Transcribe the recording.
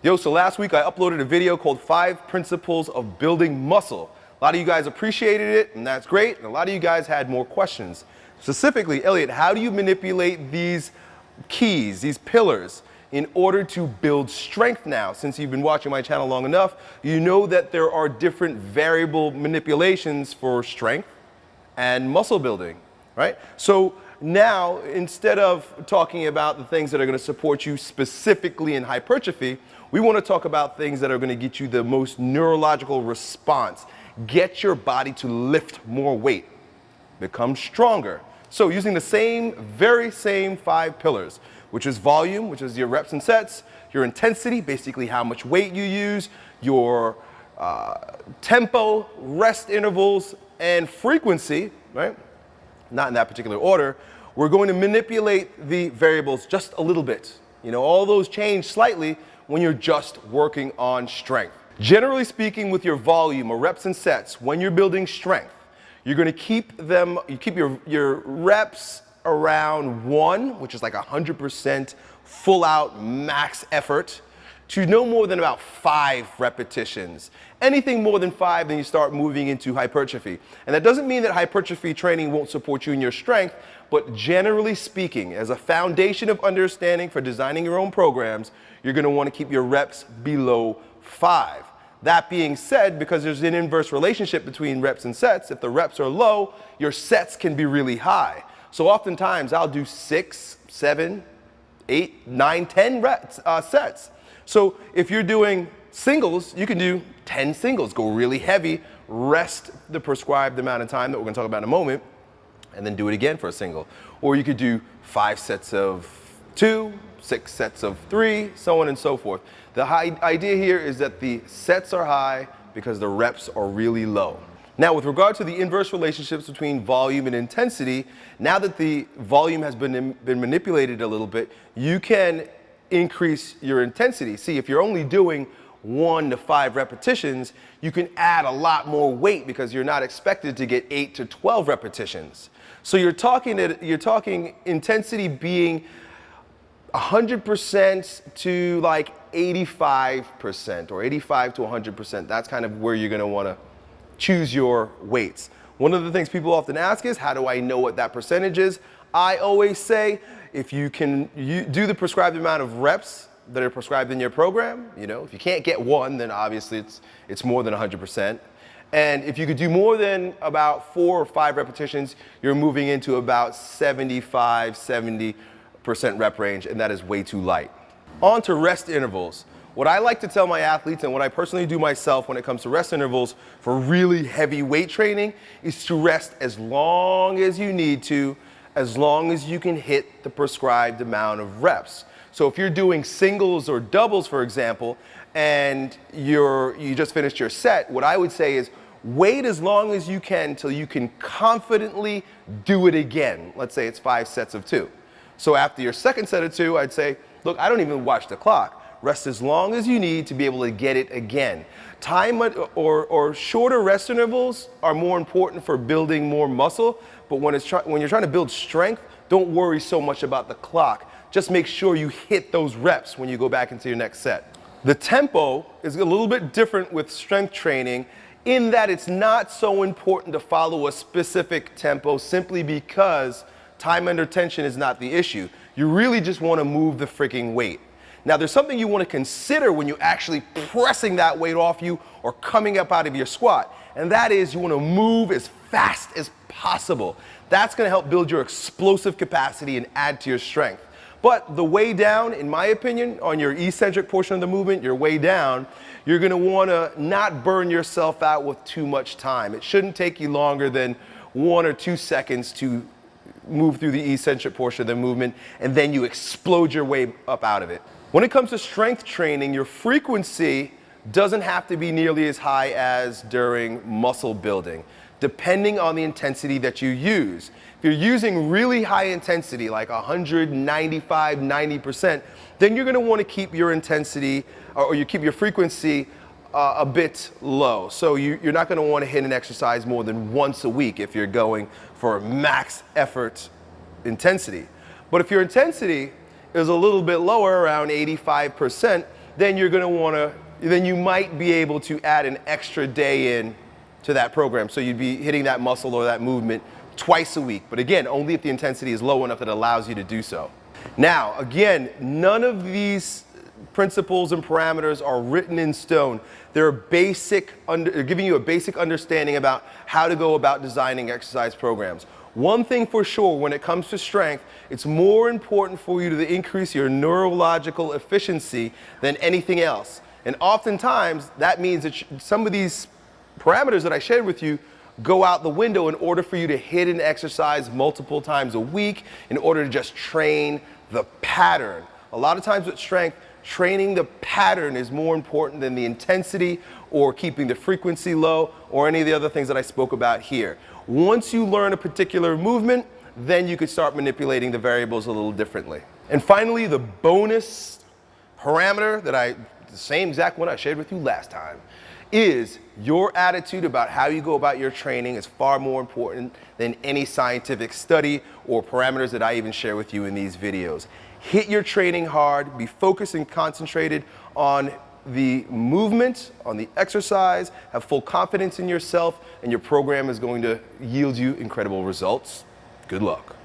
Yo, so last week I uploaded a video called 5 Principles of Building Muscle. A lot of you guys appreciated it, and that's great, and a lot of you guys had more questions. Specifically, Elliot, how do you manipulate these keys, these pillars, in order to build strength now? Since you've been watching my channel long enough, you know that there are different variable manipulations for strength and muscle building, right? So now, instead of talking about the things that are going to support you specifically in hypertrophy, we want to talk about things that are going to get you the most neurological response. Get your body to lift more weight, become stronger. So using the very same 5 pillars, which is volume, which is your reps and sets, your intensity, basically how much weight you use, your tempo, rest intervals, and frequency, right? Not in that particular order. We're going to manipulate the variables just a little bit. You know, all those change slightly when you're just working on strength. Generally speaking, with your volume or reps and sets, when you're building strength, you're going to keep your reps around 1, which is like 100% full out max effort, to no more than about 5 repetitions. Anything more than 5, then you start moving into hypertrophy. And that doesn't mean that hypertrophy training won't support you in your strength, but generally speaking, as a foundation of understanding for designing your own programs, you're going to want to keep your reps below 5. That being said, because there's an inverse relationship between reps and sets, if the reps are low, your sets can be really high. So oftentimes I'll do 6, 7, 8, 9, 10 sets. So if you're doing singles, you can do 10 singles, go really heavy, rest the prescribed amount of time that we're going to talk about in a moment, and then do it again for a single. Or you could do 5 sets of 2, 6 sets of 3, so on and so forth. The idea here is that the sets are high because the reps are really low. Now, with regard to the inverse relationships between volume and intensity, now that the volume has been manipulated a little bit, you can increase your intensity. See, if you're only doing 1 to 5 repetitions, you can add a lot more weight because you're not expected to get 8 to 12 repetitions. So you're talking intensity being 100% to like 85% or 85 to 100%. That's kind of where you're going to want to choose your weights. One of the things people often ask is, how do I know what that percentage is? I always say, if you can do the prescribed amount of reps that are prescribed in your program, you know, if you can't get 1, then obviously it's more than 100%. And if you could do more than about 4 or 5 repetitions, you're moving into about 70% rep range, and that is way too light. On to rest intervals. What I like to tell my athletes, and what I personally do myself when it comes to rest intervals for really heavy weight training, is to rest as long as you need to, as long as you can hit the prescribed amount of reps. So if you're doing singles or doubles, for example, and you just finished your set, what I would say is wait as long as you can until you can confidently do it again. Let's say it's 5 sets of 2. So after your second set of 2, I'd say, look, I don't even watch the clock. Rest as long as you need to be able to get it again. Time or shorter rest intervals are more important for building more muscle, but when you're trying to build strength, don't worry so much about the clock. Just make sure you hit those reps when you go back into your next set. The tempo is a little bit different with strength training in that it's not so important to follow a specific tempo simply because time under tension is not the issue. You really just want to move the freaking weight. Now, there's something you want to consider when you're actually pressing that weight off you or coming up out of your squat, and that is you want to move as fast as possible. That's going to help build your explosive capacity and add to your strength. But the way down, in my opinion, on your eccentric portion of the movement, your way down, you're going to want to not burn yourself out with too much time. It shouldn't take you longer than 1 or 2 seconds to move through the eccentric portion of the movement, and then you explode your way up out of it. When it comes to strength training, your frequency doesn't have to be nearly as high as during muscle building, depending on the intensity that you use. If you're using really high intensity, like 195, 90%, then you're going to want to keep your intensity or you keep your frequency a bit low. So you're not going to want to hit an exercise more than once a week if you're going for max effort intensity. But if your intensity is a little bit lower, around 85%, then then you might be able to add an extra day in to that program. So you'd be hitting that muscle or that movement twice a week. But again, only if the intensity is low enough that it allows you to do so. Now, again, none of these principles and parameters are written in stone. They're giving you a basic understanding about how to go about designing exercise programs. One thing for sure, when it comes to strength, it's more important for you to increase your neurological efficiency than anything else. And oftentimes, that means that some of these parameters that I shared with you go out the window in order for you to hit an exercise multiple times a week, in order to just train the pattern. A lot of times with strength, training the pattern is more important than the intensity or keeping the frequency low or any of the other things that I spoke about here. Once you learn a particular movement, then you could start manipulating the variables a little differently. And finally, the bonus parameter the same exact one I shared with you last time, is your attitude about how you go about your training is far more important than any scientific study or parameters that I even share with you in these videos. Hit your training hard, be focused and concentrated on the movement, on the exercise, have full confidence in yourself, and your program is going to yield you incredible results. Good luck.